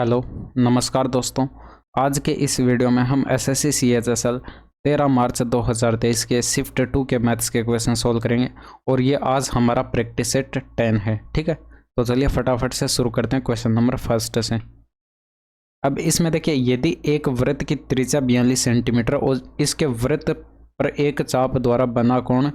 Hello नमस्कार दोस्तों। आज के इस वीडियो में हम एसएससी सीएचएसएल 13 मार्च 2023 के शिफ्ट 2 के मैथ्स के क्वेश्चन सोल्व करेंगे और ये आज हमारा प्रैक्टिस सेट 10 है। ठीक है, तो चलिए फटाफट से शुरू करते हैं क्वेश्चन नंबर फर्स्ट से। अब इसमें देखिए, यदि एक वृत्त की त्रिज्या 42 सेंटीमीटर और इसके वृत्त पर एक चाप द्वारा बना कोण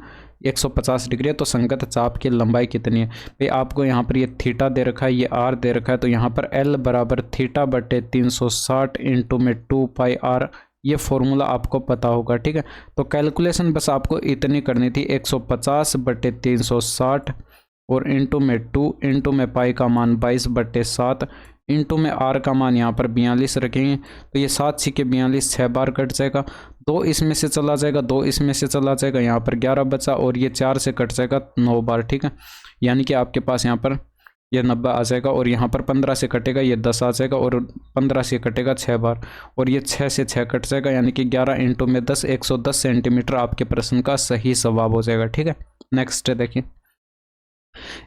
150 डिग्री है तो संगत चाप की लंबाई कितनी है। भाई आपको यहाँ पर ये थीटा दे रखा है, ये आर दे रखा है, तो यहाँ पर एल बराबर थीटा बटे 360 इंटू में 2 पाई आर, ये फॉर्मूला आपको पता होगा। ठीक है, तो कैलकुलेशन बस आपको इतनी करनी थी, 150 बटे 360 और इंटू में 2 इंटू में पाई का मान 22 बटे 7 इंटू में आर का मान यहाँ पर 42 रखेंगे, तो ये 7 छिके 42 6 बार कट जाएगा, 2 इसमें से चला जाएगा, 2 इसमें से चला जाएगा, यहाँ पर 11 बचा और ये 4 से कट जाएगा 9 बार। ठीक है, यानी कि आपके पास यहाँ पर ये 90 आ जाएगा और यहाँ पर 15 से कटेगा, ये 10 आ जाएगा और 15 से कटेगा 6 बार और ये 6 से 6 कट जाएगा, यानी कि 11 इंटू में 10 110 सेंटीमीटर आपके प्रश्न का सही जवाब हो जाएगा। ठीक है, नेक्स्ट देखिए,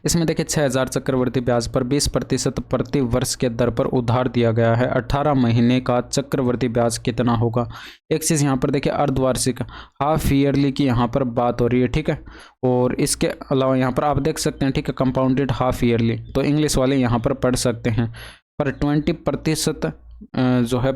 इसमें देखिए 6000 चक्रवर्ती ब्याज पर 20% प्रति वर्ष के दर पर उधार दिया गया है। 18 महीने का चक्रवर्ती ब्याज कितना होगा। एक चीज़ यहाँ पर देखिए, अर्धवार्षिक हाफ ईयरली की यहाँ पर बात हो रही है। ठीक है, और इसके अलावा यहाँ पर आप देख सकते हैं, ठीक है, कंपाउंडेड हाफ ईयरली, तो इंग्लिश वाले यहाँ पर पढ़ सकते हैं। पर 20% जो है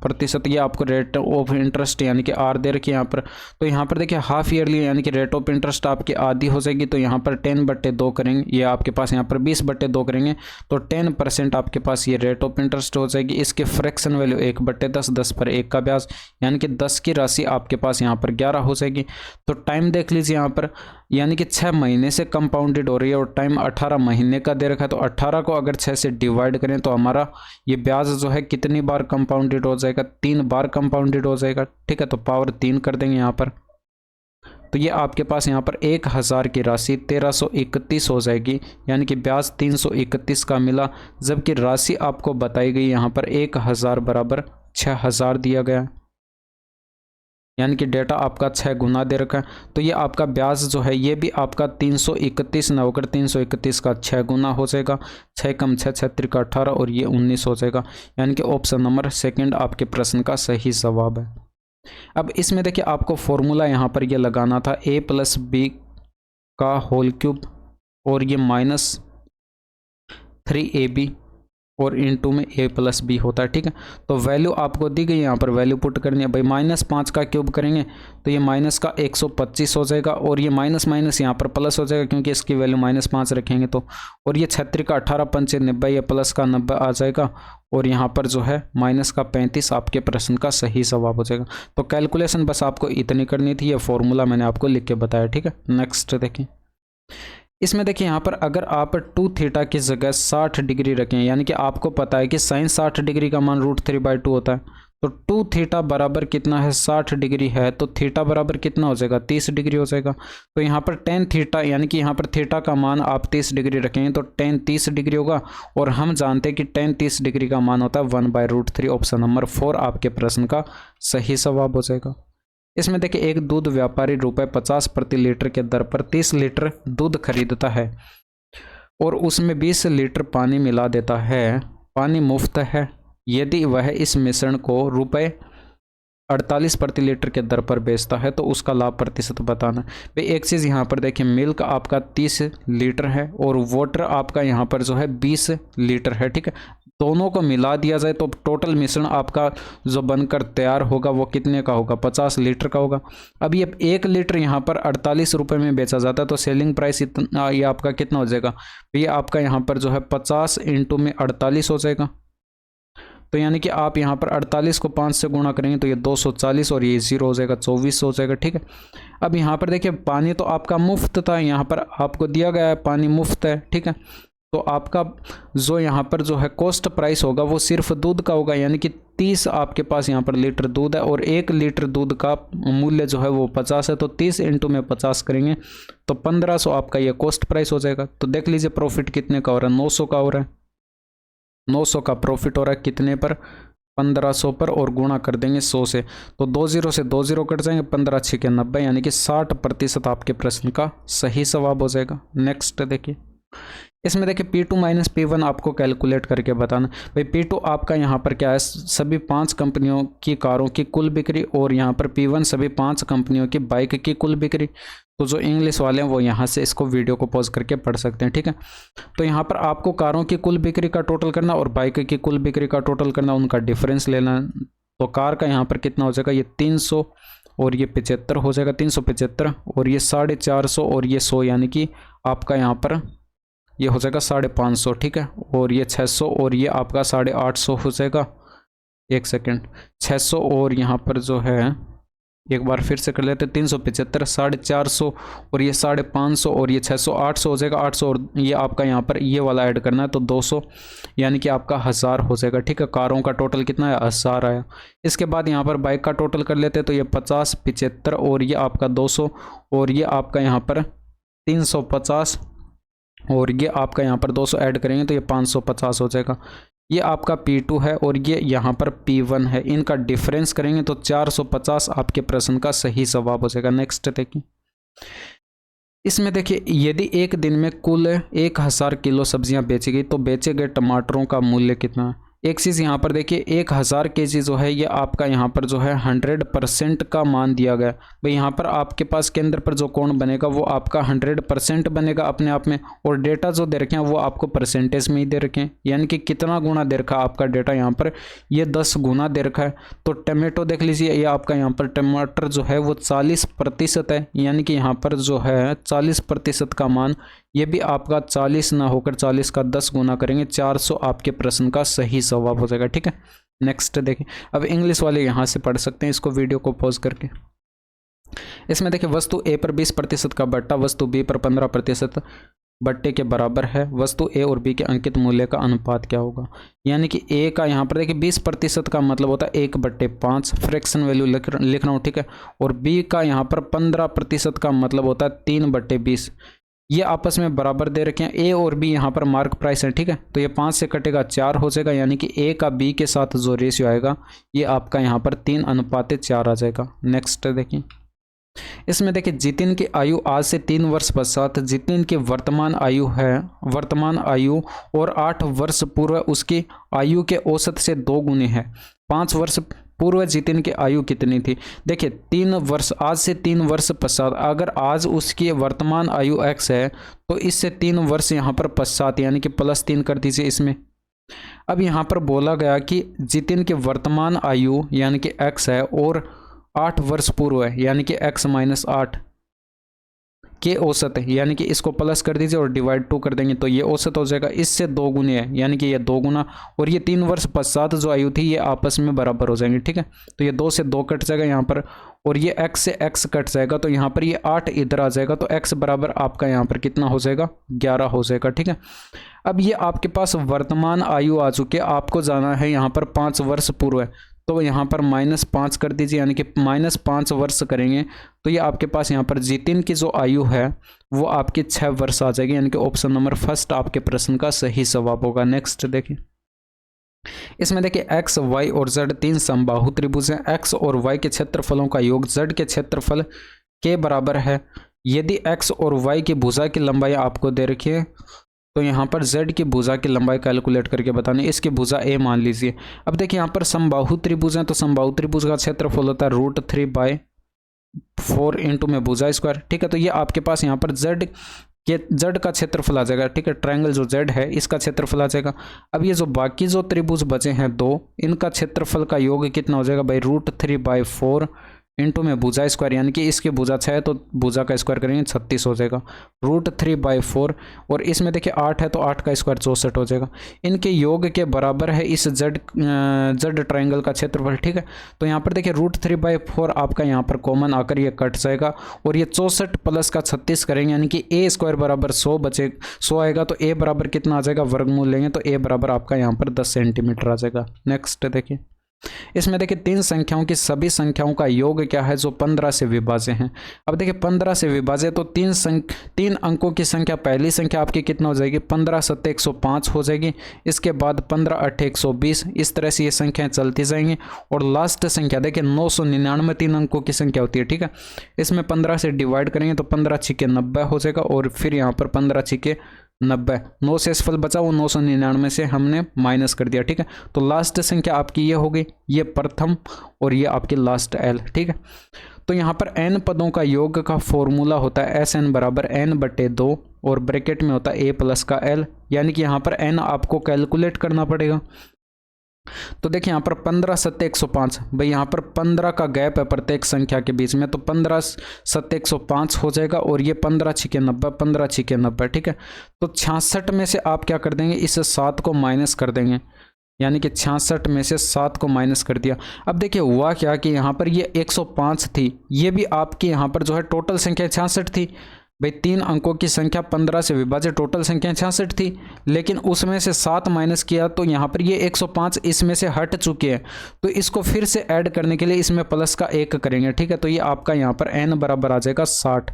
प्रतिशत, ये आपको रेट ऑफ इंटरेस्ट यानी कि आर दे रखी है यहाँ पर, तो यहाँ पर देखिए हाफ ईयरली यानी कि रेट ऑफ इंटरेस्ट आपकी आधी हो जाएगी, तो यहाँ पर 10/2 करेंगे, ये आपके पास यहाँ पर 20/2 करेंगे तो 10% आपके पास ये रेट ऑफ इंटरेस्ट हो जाएगी। इसके फ्रैक्शन वैल्यू 1/10, 10 पर 1 का ब्याज, यानी कि 10 की राशि आपके पास यहाँ पर 11 हो जाएगी। तो टाइम देख लीजिए यहाँ पर, यानी कि 6 महीने से कंपाउंडेड हो रही है और टाइम 18 महीने का दे रखा है, तो 18 को अगर 6 से डिवाइड करें तो हमारा ये ब्याज जो है कितनी बार कंपाउंडेड हो जाएगा, 3 बार कंपाउंडेड हो जाएगा। ठीक है, तो पावर 3 कर देंगे यहाँ पर, तो ये आपके पास यहाँ पर 1000 की राशि 1331 हो जाएगी, यानी कि ब्याज 331 का मिला, जबकि राशि आपको बताई गई यहाँ पर 1000 बराबर 6000 दिया गया, यानी कि डेटा आपका 6 गुना दे रखा है। तो ये आपका ब्याज जो है ये भी आपका 331 ना होकर 331 का 6 गुना हो जाएगा, 6 कम 6 6 का 18 और ये 19 हो जाएगा, यानी कि ऑप्शन नंबर सेकंड आपके प्रश्न का सही जवाब है। अब इसमें देखिए, आपको फॉर्मूला यहाँ पर ये लगाना था a + b का होल क्यूब और ये -3ab और इंटू में a + b होता है। ठीक है, तो वैल्यू आपको दी गई, यहाँ पर वैल्यू पुट करनी है। भाई -5 का क्यूब करेंगे तो ये माइनस का 125 हो जाएगा और ये माइनस माइनस यहाँ पर प्लस हो जाएगा क्योंकि इसकी वैल्यू -5 रखेंगे तो, और ये 36 का 18 पंचे 90, ये प्लस का 90 आ जाएगा और यहाँ पर जो है माइनस का 35 आपके प्रश्न का सही जवाब हो जाएगा। तो कैलकुलेशन बस आपको इतनी करनी थी, ये फॉर्मूला मैंने आपको लिख के बताया। ठीक है, नेक्स्ट देखिए, इसमें देखिए यहाँ पर अगर आप 2 थीटा की जगह 60 डिग्री रखें, यानी कि आपको पता है कि साइन 60 डिग्री का मान √3/2 होता है, तो 2 थीटा बराबर कितना है, 60 डिग्री है, तो थीटा बराबर कितना हो जाएगा, 30 डिग्री हो जाएगा। तो यहाँ पर tan थीटा, यानी कि यहाँ पर थीटा का मान आप 30 डिग्री रखेंगे तो tan 30 डिग्री होगा, और हम जानते हैं कि tan 30 डिग्री का मान होता है 1/√3। ऑप्शन नंबर 4 आपके प्रश्न का सही जवाब हो जाएगा। इसमें देखिए, एक दूध व्यापारी ₹50 प्रति लीटर के दर पर 30 लीटर दूध खरीदता है और उसमें 20 लीटर पानी मिला देता है। पानी मुफ्त है, यदि वह इस मिश्रण को ₹48 प्रति लीटर के दर पर बेचता है तो उसका लाभ प्रतिशत बताना। भाई एक चीज़ यहाँ पर देखिए, मिल्क आपका 30 लीटर है और वाटर आपका यहाँ पर जो है 20 लीटर है। ठीक है, दोनों को मिला दिया जाए तो टोटल मिश्रण आपका जो बनकर तैयार होगा वो कितने का होगा, 50 लीटर का होगा। अब ये 1 लीटर यहाँ पर 48 रुपये में बेचा जाता है, तो सेलिंग प्राइस इतना, ये आपका कितना हो जाएगा, ये आपका यहाँ पर जो है 50 इंटू में 48 हो जाएगा, तो यानी कि आप यहाँ पर 48 को 5 से गुणा करेंगे तो ये 240 और ये 0 हो जाएगा, 24 हो जाएगा। ठीक है, अब यहाँ पर देखिए, पानी तो आपका मुफ्त था, यहाँ पर आपको दिया गया है पानी मुफ्त है। ठीक है, तो आपका जो यहाँ पर जो है कॉस्ट प्राइस होगा वो सिर्फ दूध का होगा, यानी कि 30 आपके पास यहाँ पर लीटर दूध है और 1 लीटर दूध का मूल्य जो है वो 50 है, तो 30 इंटू में 50 करेंगे तो 1500 आपका ये कॉस्ट प्राइस हो जाएगा। तो देख लीजिए प्रॉफिट कितने का हो रहा है, 900 का हो रहा है, 900 का प्रॉफिट हो रहा है, कितने पर, 1500 पर, और गुणा कर देंगे 100 से, तो 20 से 20 कट जाएंगे, 15 6 के 90, यानी कि 60% आपके प्रश्न का सही जवाब हो जाएगा। नेक्स्ट देखिए, इसमें देखिए P2 माइनस P1 आपको कैलकुलेट करके बताना। भाई P2 आपका यहाँ पर क्या है, सभी 5 कंपनियों की कारों की कुल बिक्री, और यहाँ पर P1 सभी 5 कंपनियों की बाइक की कुल बिक्री। तो जो इंग्लिश वाले हैं वो यहाँ से इसको वीडियो को पॉज करके पढ़ सकते हैं, ठीक है। तो यहाँ पर आपको कारों की कुल बिक्री का टोटल करना और बाइक की कुल बिक्री का टोटल करना, उनका डिफरेंस लेना। तो कार का यहाँ पर कितना हो जाएगा, ये 300 और ये 75 हो जाएगा, 375 और ये 450 और ये 100, यानी कि आपका यहाँ पर ये हो जाएगा 550, ठीक है। और ये 600 और ये आपका 850 हो जाएगा। एक सेकेंड, 600 और यहाँ पर जो है एक बार फिर से कर लेते, 375 450 और ये 550 और ये 600 800 हो जाएगा, 800 और ये आपका यहाँ पर ये वाला ऐड करना है तो 200, यानी कि आपका 1000 हो जाएगा, ठीक है। कारों का टोटल कितना है, 1000 आया। इसके बाद यहाँ पर बाइक का टोटल कर लेते तो ये 50 75 और ये आपका 200 और ये आपका यहाँ पर 350 और ये आपका यहाँ पर 200 ऐड करेंगे तो ये 550 हो जाएगा। ये आपका P2 है और ये यहाँ पर P1 है, इनका डिफरेंस करेंगे तो 450 आपके प्रश्न का सही जवाब हो जाएगा। नेक्स्ट देखिए, इसमें देखिए यदि एक दिन में कुल 1000 किलो सब्जियां बेची गई तो बेचे गए टमाटरों का मूल्य कितना है। एक चीज़ यहाँ पर देखिए, 1000 केजी जो है ये आपका यहाँ पर जो है 100% का मान दिया गया। भाई यहाँ पर आपके पास केंद्र पर जो कोण बनेगा वो आपका 100% बनेगा अपने आप में, और डेटा जो दे रखे हैं वो आपको परसेंटेज में ही दे रखे हैं, यानी कि कितना गुना दे रखा है आपका डेटा यहाँ पर, ये 10 गुना दे रखा है। तो टमाटो देख लीजिए, ये आपका यहाँ पर टमाटर जो है वो 40% है, यानी कि यहाँ पर जो है 40% का मान, ये भी आपका 40 ना होकर 40 का 10 गुना करेंगे, 400 आपके प्रश्न का सही जवाब हो जाएगा, ठीक है। नेक्स्ट देखिए, अब इंग्लिश वाले यहाँ से पढ़ सकते हैं इसको वीडियो को पॉज करके। इसमें देखिए, वस्तु ए पर 20% का बट्टा वस्तु बी पर 15% बट्टे के बराबर है, वस्तु ए और बी के अंकित मूल्य का अनुपात क्या होगा। यानी कि ए का यहाँ पर देखिए 20% का मतलब होता है 1/5, फ्रैक्शन वैल्यू लिख रहा हूँ, ठीक है। और बी का यहाँ पर 15% का मतलब होता है 3/20। ये आपस में बराबर दे रखे हैं, ए और बी यहाँ पर मार्क प्राइस है, ठीक है। तो ये 5 से कटेगा 4 हो जाएगा, यानी कि ए का बी के साथ जो रेशियो आएगा ये आपका यहाँ पर 3:4 आ जाएगा। नेक्स्ट देखिए, इसमें देखिए जितिन की आयु आज से 3 वर्ष पश्चात जितिन की वर्तमान आयु और 8 वर्ष पूर्व उसकी आयु के औसत से 2 गुनी है। 5 वर्ष पूर्व जितिन की आयु कितनी थी। देखिए 3 वर्ष, आज से 3 वर्ष पश्चात, अगर आज उसकी वर्तमान आयु x है तो इससे 3 वर्ष यहाँ पर पश्चात यानी कि +3 कर दीजिए इसमें। अब यहाँ पर बोला गया कि जितिन की वर्तमान आयु यानी कि x है और 8 वर्ष पूर्व है यानी कि x - 8 के औसत है, यानी कि इसको प्लस कर दीजिए और डिवाइड 2 कर देंगे तो ये औसत हो जाएगा, इससे 2 गुने है यानी कि ये 2 गुना, और ये 3 वर्ष पश्चात जो आयु थी ये आपस में बराबर हो जाएंगे, ठीक है। तो ये 2 से 2 कट जाएगा यहाँ पर, और ये x से x कट जाएगा तो यहाँ पर ये 8 इधर आ जाएगा, तो x बराबर आपका यहाँ पर कितना हो जाएगा, 11 हो जाएगा, ठीक है। अब ये आपके पास वर्तमान आयु आ चुकी है, आपको जाना है यहाँ पर 5 वर्ष पूर्व है, तो यहाँ पर -5 कर दीजिए, यानी कि -5 वर्ष करेंगे तो ये आपके पास यहाँ पर जितिन की जो आयु है वो आपकी 6 वर्ष आ जाएगी, यानी कि ऑप्शन नंबर फर्स्ट आपके प्रश्न का सही जवाब होगा। नेक्स्ट देखिए, इसमें देखिए x, y और z 3 समबाहु त्रिभुज हैं। x और y के क्षेत्रफलों का योग z के क्षेत्रफल के बराबर है। यदि x और y की भुजा की लंबाई आपको दे रखी है तो यहाँ पर z की भुजा की लंबाई कैलकुलेट करके बतानी, इसकी भुजा a मान लीजिए। अब देखिए यहाँ पर समबाहु त्रिभुज है तो समबाहु त्रिभुज का क्षेत्रफल होता है √3/4 इंटू में भुजा स्क्वायर, ठीक है। तो ये आपके पास यहाँ पर z का क्षेत्रफल आ जाएगा, ठीक है। ट्रायंगल जो z है इसका क्षेत्रफल आ जाएगा। अब ये जो बाकी जो त्रिभुज बचे हैं 2, इनका क्षेत्रफल का योग कितना हो जाएगा भाई, √3/4 इंटू में भुजा स्क्वायर, यानी कि इसकी भुजा 6 है तो भुजा का स्क्वायर करेंगे 36 हो जाएगा, √3/4, और इसमें देखिए 8 है तो 8 का स्क्वायर 64 हो जाएगा। इनके योग के बराबर है इस z ट्रायंगल का क्षेत्रफल, ठीक है। तो यहाँ पर देखिए √3/4 आपका यहाँ पर कॉमन आकर ये कट जाएगा, और ये 64 प्लस का 36 करेंगे, यानी कि a स्क्वायर बराबर 100 आएगा, तो a बराबर कितना आ जाएगा, वर्गमूल लेंगे तो a बराबर आपका यहाँ पर 10 सेंटीमीटर आ जाएगा। नेक्स्ट देखिए, इसमें देखिए 3 संख्याओं की सभी संख्याओं का योग क्या है जो 15 से विभाज्य हैं। अब देखिए 15 से विभाज्य तो 3 अंकों की संख्या, पहली संख्या आपकी कितना हो जाएगी, 15 × 7 = 105 हो जाएगी। इसके बाद 15 × 8 = 120, इस तरह से ये संख्याएं चलती जाएंगी। और लास्ट संख्या देखिए 999 3 अंकों की संख्या होती है, ठीक है। इसमें 15 से डिवाइड करेंगे तो 15 × 6 = 90 हो जाएगा, और फिर यहाँ पर 15 × 6 90, 9 शेषफल बचा, वो 999 से हमने माइनस कर दिया, ठीक है। तो लास्ट संख्या आपकी ये हो गई, ये प्रथम और ये आपकी लास्ट एल, ठीक है। तो यहाँ पर n पदों का योग का फॉर्मूला होता है SN बराबर n/2 और ब्रैकेट में होता है a प्लस का l, यानी कि यहाँ पर n आपको कैलकुलेट करना पड़ेगा। तो देखिए यहाँ पर 15 7 105, भाई यहाँ पर 15 का गैप है प्रत्येक संख्या के बीच में, तो 15 7 105 हो जाएगा और ये 15 6 90, 15 6 90, ठीक है। तो 66 में से आप क्या कर देंगे, इस 7 को माइनस कर देंगे, यानी कि 66 में से 7 को माइनस कर दिया। अब देखिए हुआ क्या कि यहाँ पर ये 105 थी, ये भी आपकी यहाँ पर जो है टोटल संख्या 66 थी। भाई 3 अंकों की संख्या 15 से विभाजित टोटल संख्या 66 थी, लेकिन उसमें से 7 माइनस किया तो यहाँ पर ये 105 इसमें से हट चुके हैं। तो इसको फिर से ऐड करने के लिए इसमें प्लस का 1 करेंगे, ठीक है। तो ये आपका यहाँ पर n बराबर आ जाएगा 60।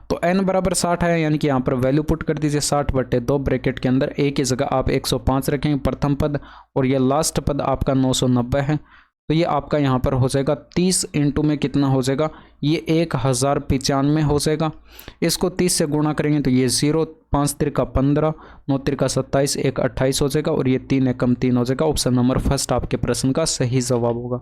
तो n बराबर 60 है, यानी कि यहाँ पर वैल्यू पुट कर दीजिए 60/2 ब्रैकेट के अंदर a की जगह आप 105 रखेंगे प्रथम पद, और ये लास्ट पद आपका 990 है। तो ये आपका यहाँ पर हो जाएगा 30 इंटू में कितना हो जाएगा, ये 1095 हो जाएगा। इसको 30 से गुणा करेंगे तो ये 0, 5 त्रिका 15, 9 त्रिका 27, 1 28 हो जाएगा, और ये 3 एकम 3 हो जाएगा। ऑप्शन नंबर फर्स्ट आपके प्रश्न का सही जवाब होगा।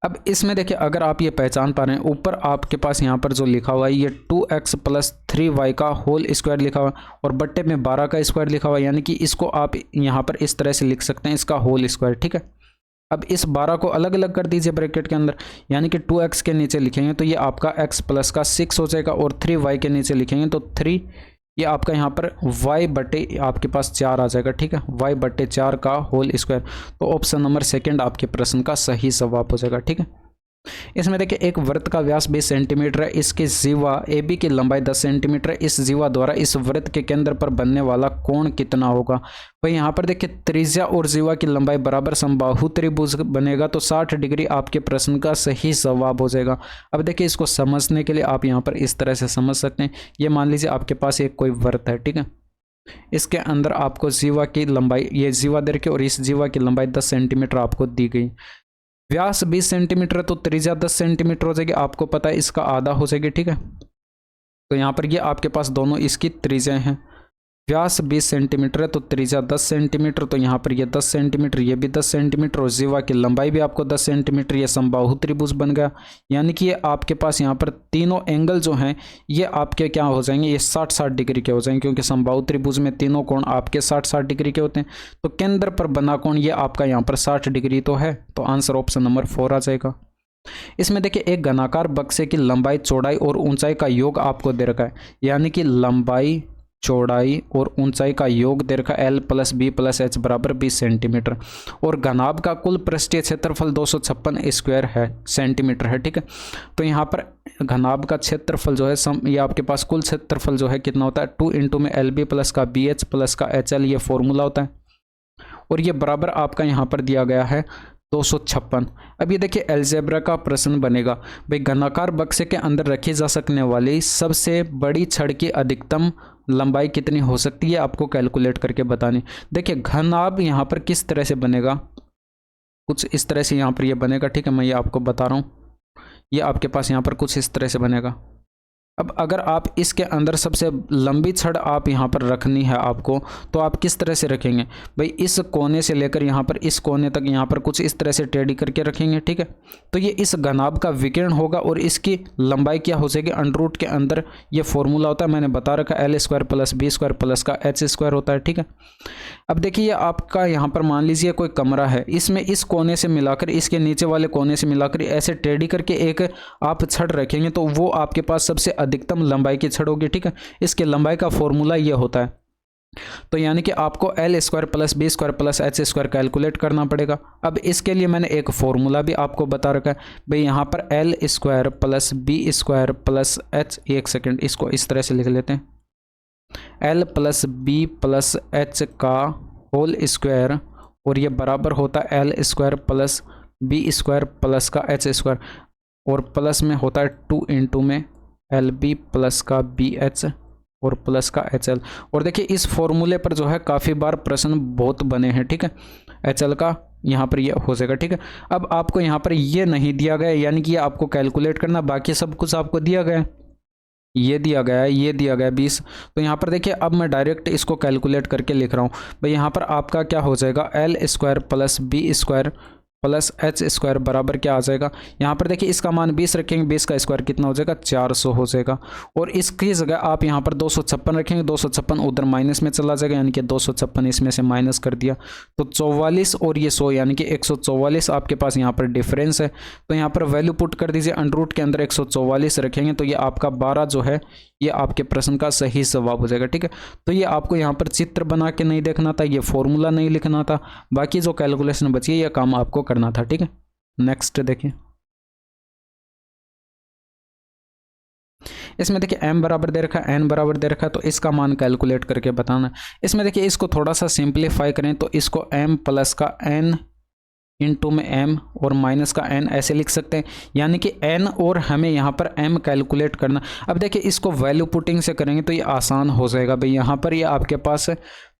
अब इसमें देखिए अगर आप ये पहचान पा रहे हैं, ऊपर आपके पास यहाँ पर जो लिखा हुआ है ये 2x + 3y का होल स्क्वायर लिखा हुआ है, और बट्टे में 12 का स्क्वायर लिखा हुआ है, यानी कि इसको आप यहाँ पर इस तरह से लिख सकते हैं, इसका होल स्क्वायर, ठीक है। अब इस 12 को अलग अलग कर दीजिए ब्रैकेट के अंदर, यानी कि 2x के नीचे लिखेंगे तो ये आपका x प्लस का 6 हो जाएगा, और 3y के नीचे लिखेंगे तो 3, ये आपका यहाँ पर y बटे आपके पास 4 आ जाएगा, ठीक है, y/4 का होल स्क्वायर। तो ऑप्शन नंबर सेकंड आपके प्रश्न का सही जवाब हो जाएगा, ठीक है। इसमें देखिए एक वृत्त का व्यास 20 सेंटीमीटर है, इसकी जीवा AB की लंबाई 10 सेंटीमीटर है, इस जीवा द्वारा इस वृत्त के केंद्र पर बनने वाला कोण कितना होगा। भाई यहाँ पर देखिए त्रिज्या और जीवा की लंबाई बराबर समबाहु त्रिभुज बनेगा, तो 60 डिग्री आपके प्रश्न का सही जवाब हो जाएगा। अब देखिए इसको समझने के लिए आप यहाँ पर इस तरह से समझ सकते हैं। ये मान लीजिए आपके पास एक कोई वृत्त है, ठीक है, इसके अंदर आपको जीवा की लंबाई, ये जीवा दे के, और इस जीवा की लंबाई 10 सेंटीमीटर आपको दी गई। व्यास 20 सेंटीमीटर है तो त्रिज्या 10 सेंटीमीटर हो जाएगी, आपको पता है इसका आधा हो जाएगी, ठीक है। तो यहाँ पर ये आपके पास दोनों इसकी त्रिज्या हैं। व्यास 20 सेंटीमीटर है तो त्रिज्या 10 सेंटीमीटर, तो यहाँ पर ये 10 सेंटीमीटर, ये भी 10 सेंटीमीटर, और जीवा की लंबाई भी आपको 10 सेंटीमीटर, ये समबाहु त्रिभुज बन गया। यानी कि ये आपके पास यहाँ पर तीनों एंगल जो हैं ये आपके क्या हो जाएंगे, ये 60-60 डिग्री के हो जाएंगे, क्योंकि समबाहु त्रिभुज में तीनों कोण आपके 60-60 डिग्री के होते हैं। तो केंद्र पर बना कोण ये आपका यहाँ पर 60 डिग्री तो है, तो आंसर ऑप्शन नंबर 4 आ जाएगा। इसमें देखिए एक घनाकार बक्से की लंबाई, चौड़ाई और ऊंचाई का योग आपको दे रखा है, यानी कि लंबाई, चौड़ाई और ऊंचाई का योग दे रखा L + B + H बराबर 20 सेंटीमीटर, और घनाभ का कुल पृष्ठीय क्षेत्रफल 256 स्क्वायर है सेंटीमीटर है, ठीक है। तो यहाँ पर घनाभ का क्षेत्रफल जो है ये आपके पास कुल क्षेत्रफल जो है कितना होता है, 2 इंटू में LB प्लस का BH प्लस का HL, ये फॉर्मूला होता है, और ये बराबर आपका यहाँ पर दिया गया है 256। अब ये देखिए अलजेब्रा का प्रश्न बनेगा, भाई घनाकार बक्से के अंदर रखी जा सकने वाली सबसे बड़ी छड़ की अधिकतम लंबाई कितनी हो सकती है, आपको कैलकुलेट करके बतानी। देखिए घनाभ यहाँ पर किस तरह से बनेगा, कुछ इस तरह से यहाँ पर ये बनेगा, ठीक है, मैं ये आपको बता रहा हूँ। ये आपके पास यहाँ पर कुछ इस तरह से बनेगा। अब अगर आप इसके अंदर सबसे लंबी छड़ आप यहाँ पर रखनी है आपको, तो आप किस तरह से रखेंगे, भाई इस कोने से लेकर यहाँ पर इस कोने तक यहाँ पर कुछ इस तरह से टेढ़ी करके रखेंगे, ठीक है। तो ये इस घनाभ का विकिरण होगा, और इसकी लंबाई क्या हो जाएगी, अंडर के अंदर ये फॉर्मूला होता है, मैंने बता रखा L² + B² प्लस का H² होता है, ठीक है। अब देखिए ये आपका यहाँ पर मान लीजिए कोई कमरा है, इसमें इस कोने से मिलाकर इसके नीचे वाले कोने से मिलाकर ऐसे टेढ़ी करके एक आप छड़ रखेंगे, तो वो आपके पास सबसे अधिकतम लंबाई की छड़ होगी, ठीक है। इसके लंबाई का फॉर्मूला ये होता है, तो यानी कि आपको L² + B² plus H² calculate करना पड़ेगा। अब इसके लिए मैंने एक फॉर्मूला भी आपको बता रखा है, भाई यहाँ पर L² + B² प्लस H, एक सेकेंड इसको इस तरह से लिख लेते हैं, L + B + H का होल स्क्वायर, और ये बराबर होता है L² + B² प्लस का H², और प्लस में होता है 2 इंटू में LB प्लस का BH और प्लस का HL। और देखिए इस फॉर्मूले पर जो है काफ़ी बार प्रश्न बहुत बने हैं, ठीक है। HL का यहाँ पर ये हो जाएगा, ठीक है। अब आपको यहाँ पर ये नहीं दिया गया, यानी कि ये आपको कैलकुलेट करना, बाकी सब कुछ आपको दिया गया है। ये दिया गया है, ये दिया गया है 20। तो यहाँ पर देखिए अब मैं डायरेक्ट इसको कैलकुलेट करके लिख रहा हूँ भाई। यहाँ पर आपका क्या हो जाएगा, l square plus b square plus h square बराबर क्या आ जाएगा। यहाँ पर देखिए इसका मान 20 रखेंगे, 20 का स्क्वायर कितना हो जाएगा, 400 हो जाएगा। और इसकी जगह आप यहाँ पर 256 रखेंगे, 256 उधर माइनस में चला जाएगा, यानी कि 256 इसमें से माइनस कर दिया तो 44 और ये 100 यानी कि 144 आपके पास यहाँ पर डिफरेंस है। तो यहाँ पर वैल्यू पुट कर दीजिए, अंडर रूट के अंदर 144 रखेंगे तो ये आपका 12 जो है ये आपके प्रश्न का सही जवाब हो जाएगा। ठीक है, तो ये आपको यहाँ पर चित्र बना के नहीं देखना था, ये फॉर्मूला नहीं लिखना था, बाकी जो कैलकुलेशन बची है ये काम आपको करना था। ठीक है, नेक्स्ट देखिए, इसमें देखिए m बराबर दे रखा है, n बराबर दे रखा है, तो इसका मान कैलकुलेट करके बताना। इसमें देखिए इसको थोड़ा सा सिंप्लीफाई करें तो इसको m प्लस का n इंटू में m और माइनस का n ऐसे लिख सकते हैं, यानी कि n और हमें यहाँ पर m कैलकुलेट करना। अब देखिए इसको वैल्यू पुटिंग से करेंगे तो ये आसान हो जाएगा भाई। यहाँ पर ये आपके पास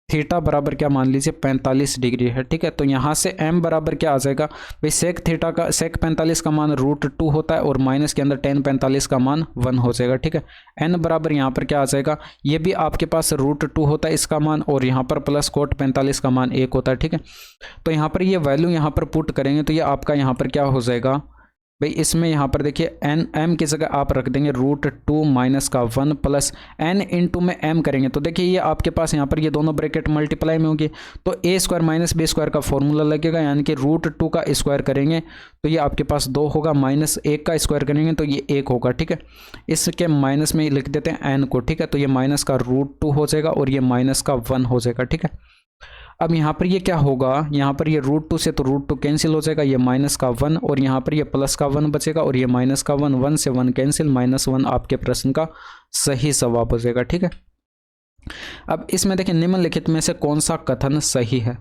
थीटा बराबर क्या मान लीजिए 45 डिग्री है। ठीक है, तो यहाँ से m बराबर क्या आ जाएगा भाई, सेक थीटा का सेक 45 का मान √2 होता है और माइनस के अंदर टेन 45 का मान 1 हो जाएगा। ठीक है, n बराबर यहाँ पर क्या आ जाएगा, ये भी आपके पास √2 होता है इसका मान, और यहाँ पर प्लस कोट 45 का मान 1 होता है। ठीक है, तो यहाँ पर ये वैल्यू यहाँ पर पुट करेंगे तो ये आपका यहाँ पर क्या हो जाएगा भाई, इसमें यहाँ पर देखिए एन m की जगह आप रख देंगे √2 माइनस का 1 प्लस n इंटू में m करेंगे तो देखिए ये आपके पास यहाँ पर ये दोनों ब्रैकेट मल्टीप्लाई में होंगे तो a square minus b square का फॉर्मूला लगेगा, यानी कि √2 का स्क्वायर करेंगे तो ये आपके पास 2 होगा, माइनस 1 का स्क्वायर करेंगे तो ये 1 होगा। ठीक है, इसके माइनस में लिख देते हैं n को। ठीक है, तो ये माइनस का √2 हो जाएगा और ये माइनस का 1 हो जाएगा। ठीक है, अब यहाँ पर ये क्या होगा, यहाँ पर ये √2 से तो √2 कैंसिल हो जाएगा, ये माइनस का 1 और यहाँ पर ये प्लस का 1 बचेगा और ये माइनस का 1, 1 से 1 कैंसिल, -1 आपके प्रश्न का सही जवाब हो जाएगा। ठीक है, अब इसमें देखिए निम्नलिखित में से कौन सा कथन सही है।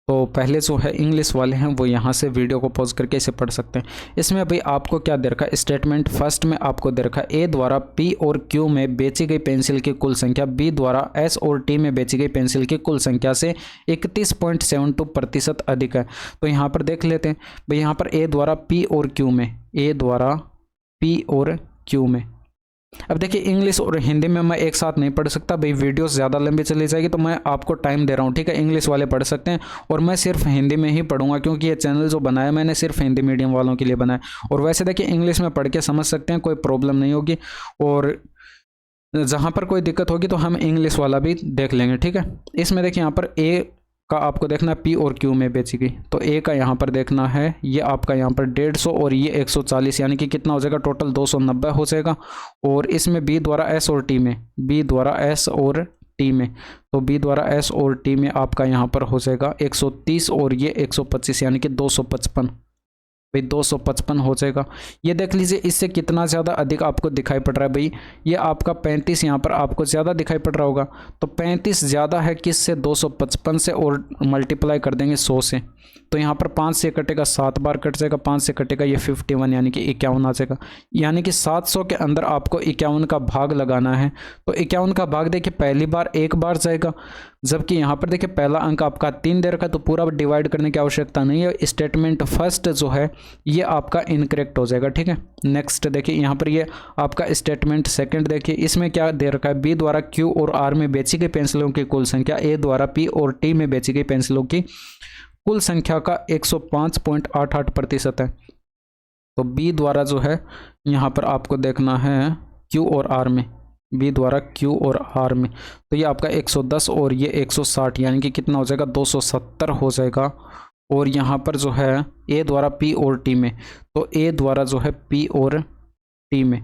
तो पहले जो है इंग्लिश वाले हैं वो यहाँ से वीडियो को पॉज करके इसे पढ़ सकते हैं। इसमें भाई आपको क्या दे रखा है, स्टेटमेंट फर्स्ट में आपको दे रखा है ए द्वारा पी और क्यू में बेची गई पेंसिल की कुल संख्या बी द्वारा एस और टी में बेची गई पेंसिल की कुल संख्या से 31.72% अधिक है। तो यहाँ पर देख लेते हैं भाई, यहाँ पर ए द्वारा पी और क्यू में, ए द्वारा पी और क्यू में। अब देखिए इंग्लिश और हिंदी में मैं एक साथ नहीं पढ़ सकता भाई, वीडियोस ज़्यादा लंबी चली जाएगी, तो मैं आपको टाइम दे रहा हूँ। ठीक है, इंग्लिश वाले पढ़ सकते हैं और मैं सिर्फ हिंदी में ही पढ़ूंगा, क्योंकि ये चैनल जो बनाया मैंने सिर्फ हिंदी मीडियम वालों के लिए बनाया। और वैसे देखिए इंग्लिश में पढ़ के समझ सकते हैं, कोई प्रॉब्लम नहीं होगी, और जहाँ पर कोई दिक्कत होगी तो हम इंग्लिश वाला भी देख लेंगे। ठीक है, इसमें देखिए यहाँ पर ए का आपको देखना है पी और क्यू में बेची गई, तो ए का यहाँ पर देखना है, ये आपका यहाँ पर 150 और ये 140, यानी कि कितना हो जाएगा, टोटल 290 हो जाएगा। और इसमें बी द्वारा एस और टी में, बी द्वारा एस और टी में, तो बी द्वारा एस और टी में आपका यहाँ पर हो जाएगा 130 और ये 125, यानी कि 255 भाई, 255 हो जाएगा। ये देख लीजिए इससे कितना ज़्यादा अधिक आपको दिखाई पड़ रहा है भाई, ये आपका 35 यहाँ पर आपको ज़्यादा दिखाई पड़ रहा होगा, तो 35 ज़्यादा है किससे, 255 से, और मल्टीप्लाई कर देंगे 100 से, तो यहाँ पर 5 से कटेगा 7 बार कट जाएगा, 5 से कटेगा ये 51, यानी कि 51 आ जाएगा। यानी कि 700 के अंदर आपको 51 का भाग लगाना है, तो 51 का भाग देखिए पहली बार 1 बार जाएगा, जबकि यहाँ पर देखिए पहला अंक आपका 3 दे रखा है, तो पूरा डिवाइड करने की आवश्यकता नहीं है। स्टेटमेंट फर्स्ट जो है ये आपका इनकरेक्ट हो जाएगा। ठीक है, नेक्स्ट देखिए यहाँ पर ये आपका स्टेटमेंट सेकंड देखिए, इसमें क्या दे रखा है, बी द्वारा क्यू और आर में बेची गई पेंसिलों की कुल संख्या ए द्वारा पी और टी में बेची गई पेंसिलों की कुल संख्या का 105.88% है। तो बी द्वारा जो है यहाँ पर आपको देखना है क्यू और आर में, बी द्वारा क्यू और आर में, तो ये आपका 110 और ये 160, यानी कि कितना हो जाएगा, 270 हो जाएगा। और यहाँ पर जो है ए द्वारा पी और टी में, तो ए द्वारा जो है पी और टी में,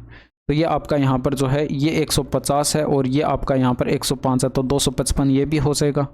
तो ये आपका यहाँ पर जो है ये 150 है और ये आपका यहाँ पर 105 है, तो 255 ये भी हो जाएगा।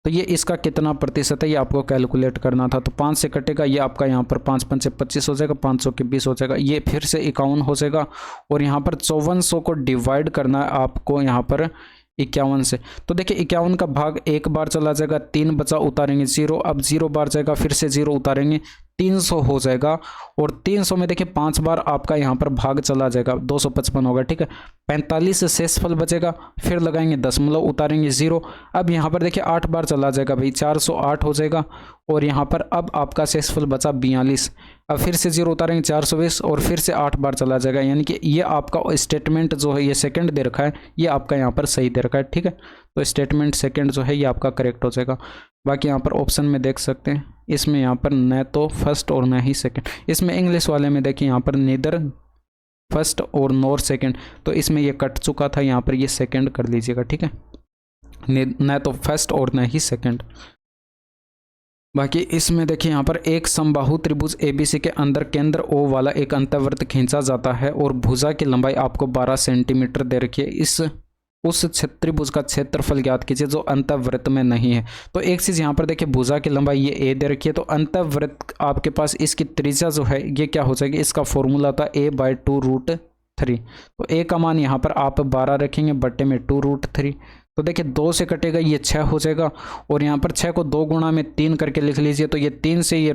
तो ये इसका कितना प्रतिशत है ये आपको कैलकुलेट करना था, तो 5 से कटेगा, ये आपका यहाँ पर 5 5 से 25 हो जाएगा, 500 के 20 हो जाएगा, ये फिर से 51 हो जाएगा। और यहाँ पर 5400 को डिवाइड करना है आपको यहाँ पर 51 से, तो देखिए 51 का भाग 1 बार चला जाएगा, 3 बचा, उतारेंगे 0, अब 0 बार जाएगा, फिर से 0 उतारेंगे, 300 हो जाएगा। और 300 में देखिए 5 बार आपका यहाँ पर भाग चला जाएगा, 255 होगा, ठीक है। 45 से शेषफल बचेगा, फिर लगाएंगे दशमलव, उतारेंगे 0। अब यहाँ पर देखिए 8 बार चला जाएगा भाई, 408 हो जाएगा। और यहाँ पर अब आपका शेषफल बचा 42। अब फिर से 0 उतारेंगे, 420, और फिर से 8 बार चला जाएगा। यानी कि ये आपका स्टेटमेंट जो है, ये सेकंड दे रखा है, ये आपका यहाँ पर सही दे रखा है, ठीक है। तो स्टेटमेंट सेकंड जो है ये आपका करेक्ट हो जाएगा। बाकी यहाँ पर ऑप्शन में देख सकते हैं, इसमें यहाँ पर न तो फर्स्ट और न ही सेकंड। इसमें इंग्लिश वाले में देखिए यहाँ पर नीदर फर्स्ट और नॉर सेकंड, तो इसमें ये कट चुका था, यहाँ पर ये सेकंड कर लीजिएगा, ठीक है। न तो फर्स्ट और न ही सेकंड। बाकी इसमें देखिए यहाँ पर एक समबाहु त्रिभुज एबीसी के अंदर केंद्र ओ वाला एक अंतर्वृत्त खींचा जाता है और भुजा की लंबाई आपको 12 सेंटीमीटर दे रखी है। उस त्रिभुज का क्षेत्रफल ज्ञात कीजिए जो अंतर्वृत्त में नहीं है। तो एक चीज़ यहाँ पर देखिए, भुजा की लंबाई ये ए दे रखी है, तो अंतर्वृत्त आपके पास इसकी त्रिज्या जो है ये क्या हो जाएगी, इसका फॉर्मूला था a/2√3। तो a का मान यहाँ पर आप 12 रखेंगे, बट्टे में 2√3। तो देखिए 2 से कटेगा, ये 6 हो जाएगा। और यहाँ पर 6 को 2 गुणा में 3 करके लिख लीजिए, तो ये 3 से ये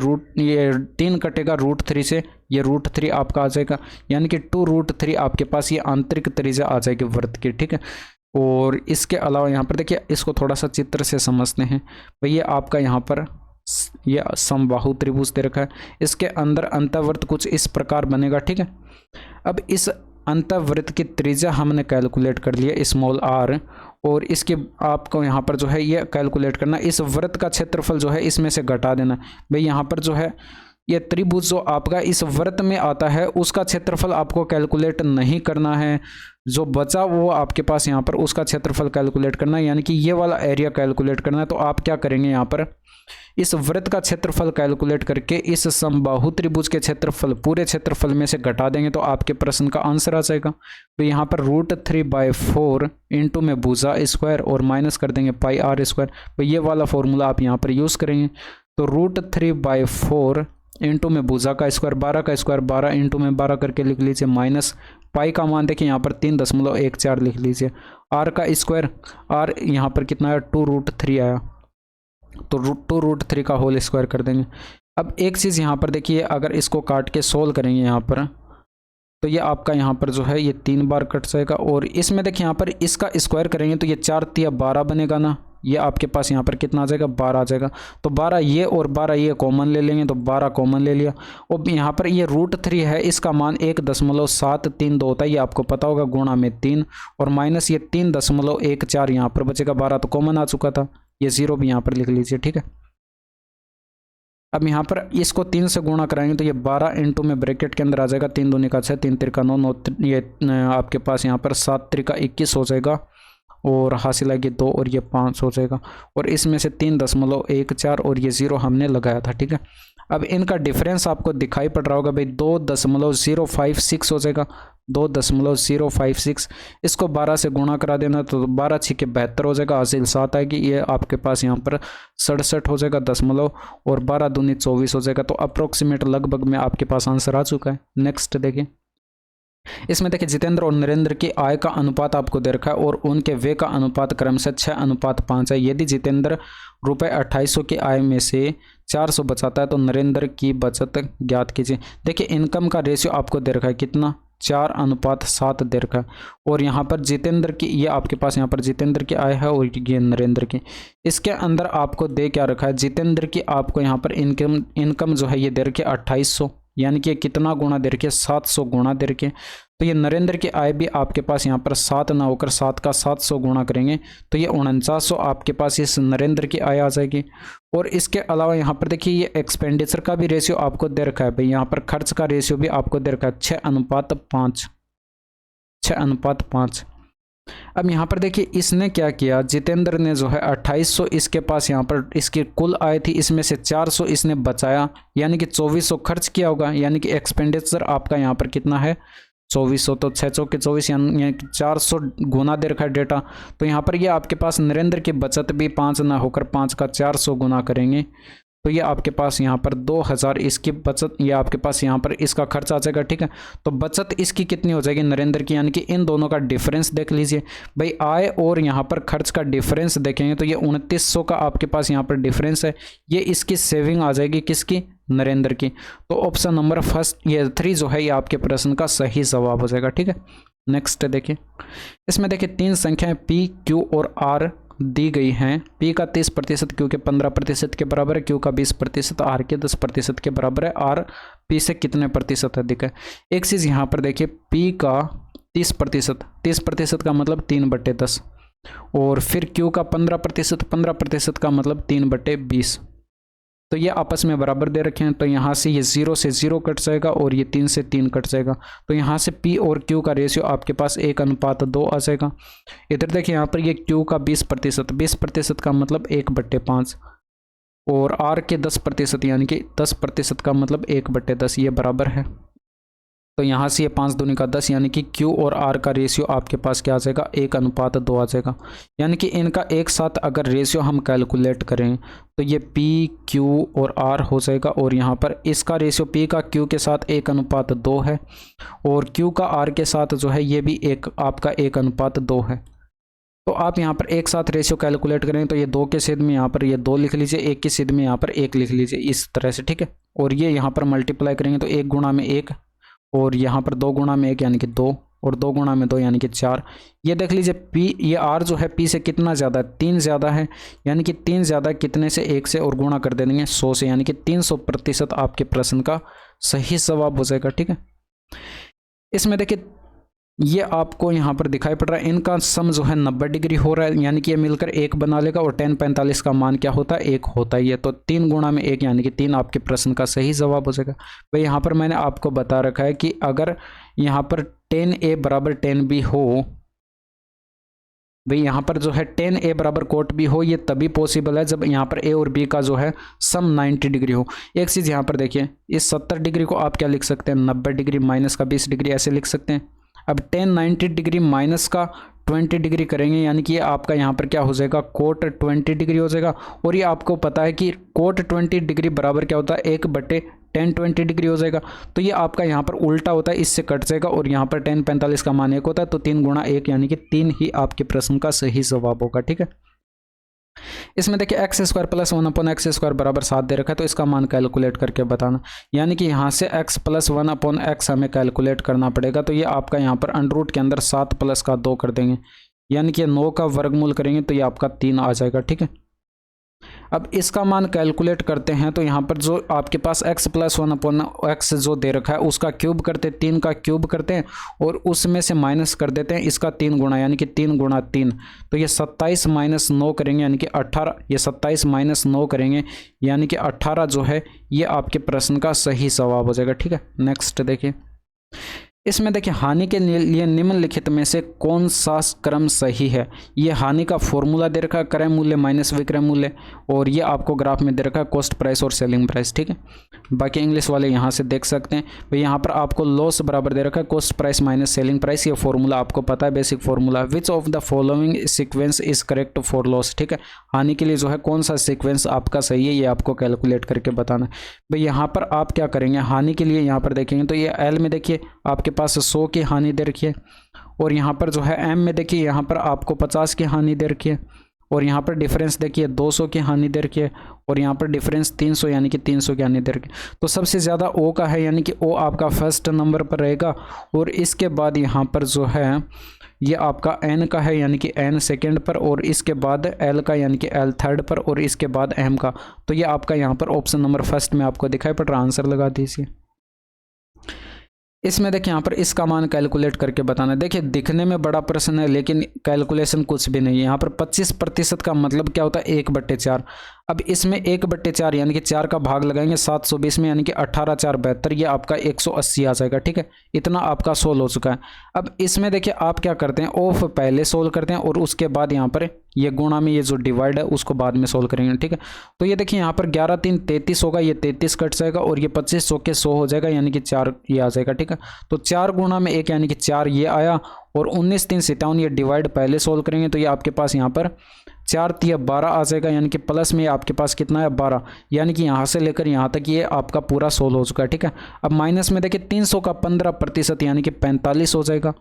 3 कटेगा √3 से, ये √3 आपका आ जाएगा। यानी कि 2√3 आपके पास ये आंतरिक त्रिज्या आ जाएगी वृत्त की, ठीक है। और इसके अलावा यहाँ पर देखिए, इसको थोड़ा सा चित्र से समझते हैं भाई। ये आपका यहाँ पर ये समबाहु त्रिभुज दे रखा है, इसके अंदर अंतर्वृत्त कुछ इस प्रकार बनेगा, ठीक है। अब इस अंतर्वृत्त की त्रिज्या हमने कैलकुलेट कर लिया स्मॉल r, और इसके आपको यहाँ पर जो है ये कैलकुलेट करना, इस वृत्त का क्षेत्रफल जो है इसमें से घटा देना भाई। यहाँ पर जो है ये त्रिभुज जो आपका इस वृत्त में आता है उसका क्षेत्रफल आपको कैलकुलेट नहीं करना है, जो बचा वो आपके पास यहाँ पर उसका क्षेत्रफल कैलकुलेट करना है, यानी कि ये वाला एरिया कैलकुलेट करना है। तो आप क्या करेंगे, यहाँ पर इस वृत्त का क्षेत्रफल कैलकुलेट करके इस समबाहु त्रिभुज के क्षेत्रफल पूरे क्षेत्रफल में से घटा देंगे, तो आपके प्रश्न का आंसर आ जाएगा। तो यहाँ पर √3/4 इंटू में भुजा स्क्वायर और माइनस कर देंगे πr²। तो ये वाला फॉर्मूला आप यहाँ पर यूज़ करेंगे। तो √3/4 इंटू में भुजा का स्क्वायर, 12 का स्क्वायर 12 इंटू में 12 करके लिख लीजिए, माइनस पाई का मान देखिए यहाँ पर 3.14 लिख लीजिए। r का स्क्वायर, r यहाँ पर कितना आया, 2√3 आया, तो 2√3 का होल स्क्वायर कर देंगे। अब एक चीज़ यहाँ पर देखिए, अगर इसको काट के सोल्व करेंगे यहाँ पर, तो ये आपका यहाँ पर जो है ये 3 बार कट जाएगा। और इसमें देखिए यहाँ पर इसका स्क्वायर करेंगे तो ये 4 × 12 बनेगा ना, ये आपके पास यहाँ पर कितना आ जाएगा, 12 आ जाएगा। तो 12 ये और 12 ये कॉमन ले लेंगे, तो 12 कॉमन ले लिया। और यहाँ पर ये √3 है, इसका मान 1.732 होता है, ये आपको पता होगा, गुणा में 3 और माइनस ये 3.14 यहाँ पर बचेगा, 12 तो कॉमन आ चुका था, ये 0 भी यहाँ पर लिख लीजिए, ठीक है। अब यहाँ पर इसको 3 से गुणा कराएंगे तो ये 12 इंटू में ब्रैकेट के अंदर आ जाएगा, 3 दूनी का 6, 3 तिरका 9, 9 ये आपके पास यहाँ पर 7 तिरका 21 हो जाएगा, और हासिल आएगी 2 और ये 5 हो जाएगा। और इसमें से 3.14 और ये 0 हमने लगाया था, ठीक है। अब इनका डिफरेंस आपको दिखाई पड़ रहा होगा भाई, 2.056 हो जाएगा, 2.056। इसको 12 से गुणा करा देना, तो 12 × 6 = 72 हो जाएगा, हासिल 7 आएगी। ये आपके पास यहाँ पर 67 हो जाएगा दशमलव, और 12 दूनी 24 हो जाएगा। तो अप्रोक्सीमेट लगभग में आपके पास आंसर आ चुका है। नेक्स्ट देखिए, इसमें देखिए जितेंद्र और नरेंद्र की आय का अनुपात आपको दे रखा है और उनके व्यय का अनुपात क्रमशः 6:5 है। यदि जितेंद्र रुपये 2800 की आय में से 400 बचाता है तो नरेंद्र की बचत ज्ञात कीजिए। देखिए इनकम का रेशियो आपको दे रखा है कितना, 4:7 दे रखा है। और यहाँ पर जितेंद्र की, ये आपके पास यहाँ पर जितेंद्र की आय है और ये नरेंद्र की। इसके अंदर आपको दे क्या रखा है, जितेंद्र की आपको यहाँ पर इनकम जो है ये दे रखी है 2800, यानी कि कितना गुणा दे रखी है, 700 गुणा दे रखी है। तो ये नरेंद्र की आय भी आपके पास यहाँ पर 7 ना होकर 7 का 700 गुणा करेंगे तो ये 4900 आपके पास इस नरेंद्र की आय आ जाएगी। और इसके अलावा यहाँ पर देखिए ये एक्सपेंडिचर का भी रेशियो आपको दे रखा है भाई, यहाँ पर खर्च का रेशियो भी आपको दे रखा है 6:5, 6:5। अब यहाँ पर देखिए इसने क्या किया, जितेंद्र ने जो है 2800 इसके पास यहाँ पर इसकी कुल आय थी, इसमें से 400 इसने बचाया, यानी कि 2400 खर्च किया होगा। यानी कि एक्सपेंडिचर आपका यहाँ पर कितना है 2400, तो 6 × 24 यानी 400 गुना दे रखा है डेटा। तो यहाँ पर ये आपके पास नरेंद्र की बचत भी 5 ना होकर 5 का 400 गुना करेंगे तो ये आपके पास यहाँ पर 2000 इसकी बचत, ये आपके पास यहाँ पर इसका खर्च आ जाएगा। ठीक है, तो बचत इसकी कितनी हो जाएगी नरेंद्र की, यानी कि इन दोनों का डिफरेंस देख लीजिए भाई, आय और यहाँ पर खर्च का डिफरेंस देखेंगे तो ये 2900 का आपके पास यहाँ पर डिफरेंस है, ये इसकी सेविंग आ जाएगी किसकी, नरेंद्र की। तो ऑप्शन नंबर फर्स्ट ये 3 जो है ये आपके प्रश्न का सही जवाब हो जाएगा। ठीक है, नेक्स्ट देखिए, इसमें देखिए 3 संख्याएं P, Q और R दी गई हैं। P का 30%, Q के 15% के बराबर है, Q का 20%, R के 10% के बराबर है। R P से कितने प्रतिशत अधिक है। एक चीज़ यहाँ पर देखिए, P का 30%, 30% का मतलब 3/10, और फिर Q का 15%, 15% का मतलब 3/20। तो ये आपस में बराबर दे रखे हैं, तो यहाँ से ये 0 से 0 कट जाएगा और ये 3 से 3 कट जाएगा। तो यहाँ से P और Q का रेशियो आपके पास 1:2 आ जाएगा। इधर देखिए यहाँ पर ये Q का 20%, 20% का मतलब 1/5, और R के 10% यानी कि 10% का मतलब 1/10, ये बराबर है। तो यहाँ से ये 5 दूनी का 10 यानी कि Q और R का रेशियो आपके पास क्या आ जाएगा, 1:2 आ जाएगा। यानी कि इनका एक साथ अगर रेशियो हम कैलकुलेट करें तो ये P, Q और R हो जाएगा, और यहाँ पर इसका रेशियो P का Q के साथ 1:2 है, और Q का R के साथ जो है ये भी आपका 1:2 है। तो आप यहाँ पर एक साथ रेशियो कैलकुलेट करें तो ये 2 के छेद में यहाँ पर ये 2 लिख लीजिए, 1 के छेद में यहाँ पर 1 लिख लीजिए, इस तरह से। ठीक है, और ये यहाँ पर मल्टीप्लाई करेंगे तो 1 गुणा में 1, और यहाँ पर 2 गुणा में 1 यानी कि 2, और 2 गुणा में 2 यानी कि 4। ये देख लीजिए P, ये R जो है P से कितना ज़्यादा है, 3 ज़्यादा है, यानी कि 3 ज़्यादा कितने से, 1 से, और गुणा कर देंगे 100 से, यानी कि 300% आपके प्रश्न का सही जवाब हो जाएगा। ठीक है, इसमें देखिए ये आपको यहाँ पर दिखाई पड़ रहा है, इनका सम जो है 90 डिग्री हो रहा है, यानी कि ये मिलकर 1 बना लेगा, और tan 45 का मान क्या होता है, 1 होता ही है। तो 3 गुणा में 1 यानी कि 3 आपके प्रश्न का सही जवाब हो जाएगा। भाई यहाँ पर मैंने आपको बता रखा है कि अगर यहाँ पर tan A बराबर tan B हो, भाई यहाँ पर जो है tan A बराबर cot B हो, ये तभी पॉसिबल है जब यहाँ पर A और B का जो है सम 90 डिग्री हो। एक चीज़ यहाँ पर देखिए, इस 70 डिग्री को आप क्या लिख सकते हैं, 90 डिग्री माइनस का 20 डिग्री ऐसे लिख सकते हैं। अब tan 90 डिग्री माइनस का 20 डिग्री करेंगे, यानी कि ये आपका यहाँ पर क्या हो जाएगा, कोट 20 डिग्री हो जाएगा। और ये आपको पता है कि कोट 20 डिग्री बराबर क्या होता है, 1/tan 20 डिग्री हो जाएगा। तो ये आपका यहाँ पर उल्टा होता है, इससे कट जाएगा, और यहाँ पर tan 45 का मान 1 होता है, तो 3 गुणा 1 यानी कि 3 ही आपके प्रश्न का सही जवाब होगा। ठीक है, इसमें देखिए x² + 1/x² बराबर 7 दे रखा है, तो इसका मान कैलकुलेट करके बताना, यानी कि यहाँ से x + 1/x हमें कैलकुलेट करना पड़ेगा। तो ये आपका यहाँ पर अंडर के अंदर 7 + का 2 कर देंगे, यानी कि 9 का वर्गमूल करेंगे तो ये आपका 3 आ जाएगा। ठीक है, अब इसका मान कैलकुलेट करते हैं, तो यहाँ पर जो आपके पास x + 1/x जो दे रखा है उसका क्यूब करते हैं, 3 का क्यूब करते हैं, और उसमें से माइनस कर देते हैं इसका 3 गुणा, यानी कि 3 गुणा 3, तो ये 27 - 9 करेंगे, यानी कि 18। ये 27 - 9 करेंगे यानी कि 18 जो है ये आपके प्रश्न का सही जवाब हो जाएगा। ठीक है, नेक्स्ट देखिए, इसमें देखिए हानि के लिए निम्नलिखित में से कौन सा क्रम सही है। ये हानि का फॉर्मूला दे रखा है, क्रय मूल्य माइनस विक्रय मूल्य, और ये आपको ग्राफ में दे रखा है कॉस्ट प्राइस और सेलिंग प्राइस। ठीक है, बाकी इंग्लिश वाले यहाँ से देख सकते हैं। भाई यहाँ पर आपको लॉस बराबर दे रखा है cost price minus selling price, ये फॉर्मूला आपको पता है, basic formula. Which of the following sequence is correct for loss. ठीक है, हानि के लिए जो है कौन सा सीक्वेंस आपका सही है, ये आपको कैलकुलेट करके बताना है। भाई यहाँ पर आप क्या करेंगे, हानि के लिए यहाँ पर देखेंगे तो ये एल में देखिए आपके पास 100 की हानि दे रखी है, और यहाँ पर जो है एम में देखिए यहाँ पर आपको 50 की हानि दे रखी है, और यहाँ पर डिफरेंस देखिए 200 की हानि दे रखी है, और यहाँ पर डिफरेंस 300 यानी कि 300 की हानि दे रखी है। तो सबसे ज़्यादा ओ का है, यानी कि ओ आपका फर्स्ट नंबर पर रहेगा, और इसके बाद यहाँ पर जो है ये आपका एन का है, यानी कि एन सेकंड पर, और इसके बाद एल का यानी कि एल थर्ड पर, और इसके बाद एम का। तो ये आपका यहाँ पर ऑप्शन नंबर फर्स्ट में आपको दिखाई पड़ रहा, आंसर लगा दीजिए। इसमें देखिए यहाँ पर इसका मान कैलकुलेट करके बताना है। देखिए दिखने में बड़ा प्रश्न है लेकिन कैलकुलेशन कुछ भी नहीं है। यहाँ पर 25% का मतलब क्या होता है, 1/4। अब इसमें 1/4 यानी कि 4 का भाग लगाएंगे 720 में, यानी कि 18 4 72, ये आपका 180 आ जाएगा। ठीक है, इतना आपका सोल्व हो चुका है। अब इसमें देखिए आप क्या करते हैं, ऑफ पहले सोल्व करते हैं, और उसके बाद यहाँ पर ये गुणा में ये जो डिवाइड है उसको बाद में सोल्व करेंगे। ठीक है, तो ये देखिए यहाँ पर 11 3 33 होगा, ये 33 कट जाएगा, और ये 25 100 के 100 हो जाएगा, यानी कि 4 ये आ जाएगा। ठीक है, तो 4 गुणा में 1 यानी कि 4 ये आया, और 19 3 57 ये डिवाइड पहले सोल्व करेंगे तो ये आपके पास यहाँ पर 4 तिया 12 आ जाएगा, यानी कि प्लस में आपके पास कितना है 12, यानी कि यहाँ से लेकर यहाँ तक ये आपका पूरा सोल्व हो चुका है। ठीक है, अब माइनस में देखिए 300 का 15% यानी कि 45 हो जाएगा।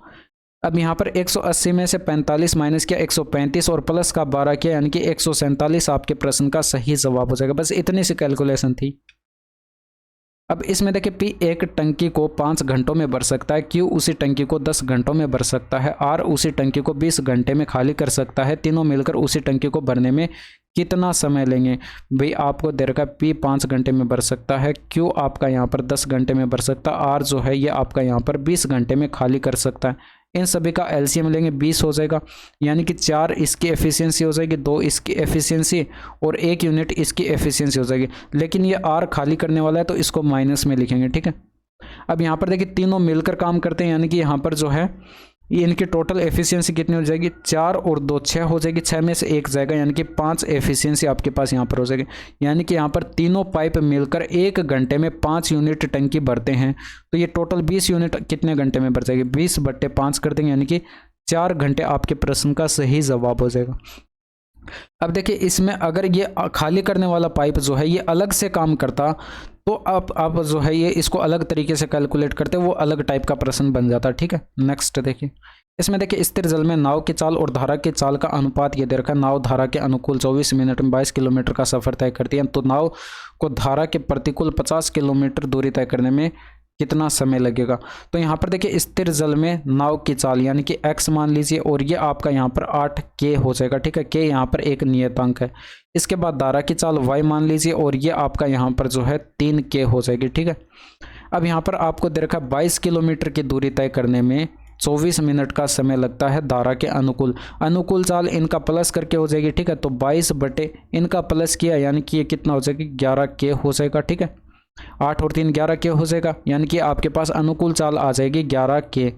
अब यहाँ पर 180 में से 45 माइनस किया 135 और प्लस का 12 किया, यानी कि 147 आपके प्रश्न का सही जवाब हो जाएगा। बस इतनी सी कैलकुलेशन थी। अब इसमें देखिए P एक टंकी को 5 घंटों में भर सकता है, Q उसी टंकी को 10 घंटों में भर सकता है, R उसी टंकी को 20 घंटे में खाली कर सकता है। तीनों मिलकर उसी टंकी को भरने में कितना समय लेंगे? भाई आपको दे रखा है P 5 घंटे में भर सकता है, Q आपका यहाँ पर 10 घंटे में भर सकता है, R जो है ये आपका यहाँ पर 20 घंटे में खाली कर सकता है। इन सभी का एलसीएम लेंगे 20 हो जाएगा, यानी कि 4 इसकी एफिशिएंसी हो जाएगी, 2 इसकी एफिशिएंसी और 1 यूनिट इसकी एफिशिएंसी हो जाएगी। लेकिन ये R खाली करने वाला है तो इसको माइनस में लिखेंगे। ठीक है, अब यहाँ पर देखिए तीनों मिलकर काम करते हैं, यानी कि यहाँ पर जो है ये इनकी टोटल एफिशिएंसी कितनी हो जाएगी? 4 और 2 6 हो जाएगी, 6 में से 1 जाएगा, यानी कि 5 एफिशिएंसी आपके पास यहाँ पर हो जाएगी। यानी कि यहाँ पर तीनों पाइप मिलकर 1 घंटे में 5 यूनिट टंकी भरते हैं, तो ये टोटल 20 यूनिट कितने घंटे में भर जाएगी? 20/5 कर देंगे, यानी कि 4 घंटे आपके प्रश्न का सही जवाब हो जाएगा। अब देखिए इसमें अगर ये खाली करने वाला पाइप जो है ये अलग से काम करता तो आप जो है ये इसको अलग तरीके से कैलकुलेट करते, वो अलग टाइप का प्रश्न बन जाता। ठीक है, नेक्स्ट देखिए इसमें देखिए स्थिर जल में नाव की चाल और धारा की चाल का अनुपात ये दे रखा है। नाव धारा के अनुकूल 24 मिनट में 22 किलोमीटर का सफर तय करती है, तो नाव को धारा के प्रतिकूल 50 किलोमीटर दूरी तय करने में कितना समय लगेगा? तो यहाँ पर देखिए स्थिर जल में नाव की चाल यानी कि x मान लीजिए और ये आपका यहाँ पर 8k हो जाएगा। ठीक है, k यहाँ पर एक नियतांक है। इसके बाद धारा की चाल y मान लीजिए और ये आपका यहाँ पर जो है 3k हो जाएगी। ठीक है, अब यहाँ पर आपको दे रखा 22 किलोमीटर की दूरी तय करने में 24 मिनट का समय लगता है धारा के अनुकूल चाल इनका प्लस करके हो जाएगी। ठीक है, तो 22 बटे इनका प्लस किया यानी कि ये कितना हो जाएगी 11k हो जाएगा। ठीक है, 8 और 3 11k हो जाएगा, यानी कि आपके पास अनुकूल चाल आ जाएगी 11k,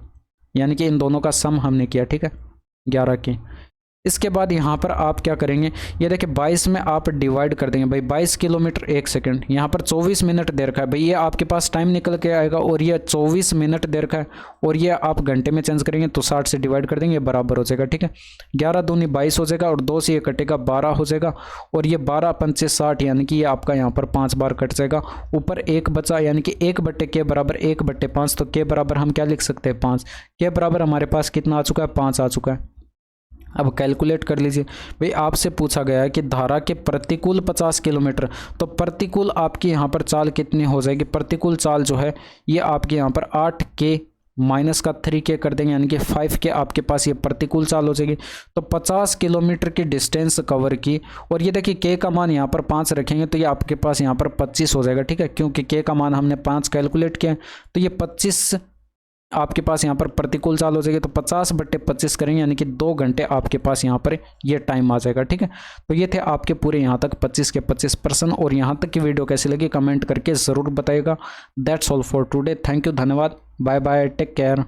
यानी कि इन दोनों का सम हमने किया। ठीक है, 11k। इसके बाद यहाँ पर आप क्या करेंगे, ये देखिए 22 में आप डिवाइड कर देंगे। भाई 22 किलोमीटर 1 सेकंड, यहाँ पर 24 मिनट दे रखा है। भाई ये आपके पास टाइम निकल के आएगा और ये 24 मिनट दे रखा है और ये आप घंटे में चेंज करेंगे तो 60 से डिवाइड कर देंगे, बराबर हो जाएगा। ठीक है, 11 दूनी 22 हो जाएगा और 2 से ये कटेगा 12 हो जाएगा और ये 12 पंचे 60, यानी कि ये आपका यहाँ पर 5 बार कट जाएगा। ऊपर 1 बचा, यानी कि 1/k बराबर 1/5, तो k बराबर हम क्या लिख सकते हैं 5। k बराबर हमारे पास कितना आ चुका है 5 आ चुका है। अब कैलकुलेट कर लीजिए। भाई आपसे पूछा गया है कि धारा के प्रतिकूल 50 किलोमीटर, तो प्रतिकूल आपकी यहाँ पर चाल कितनी हो जाएगी? प्रतिकूल चाल जो है ये आपके यहाँ पर 8k माइनस का 3k कर देंगे, यानी कि 5k आपके पास ये प्रतिकूल चाल हो जाएगी। तो 50 किलोमीटर की डिस्टेंस कवर की और ये देखिए k का मान यहाँ पर 5 रखेंगे तो ये आपके पास यहाँ पर 25 हो जाएगा। ठीक है, क्योंकि k का मान हमने 5 कैलकुलेट किया तो ये 25 आपके पास यहाँ पर प्रतिकूल चाल हो जाएगी। तो 50/25 करेंगे, यानी कि 2 घंटे आपके पास यहाँ पर ये टाइम आ जाएगा। ठीक है, तो ये थे आपके पूरे यहाँ तक 25 के 25 प्रश्न। और यहाँ तक की वीडियो कैसी लगी कमेंट करके ज़रूर बताइएगा। That's all for today. Thank you, धन्यवाद, बाय बाय, टेक केयर।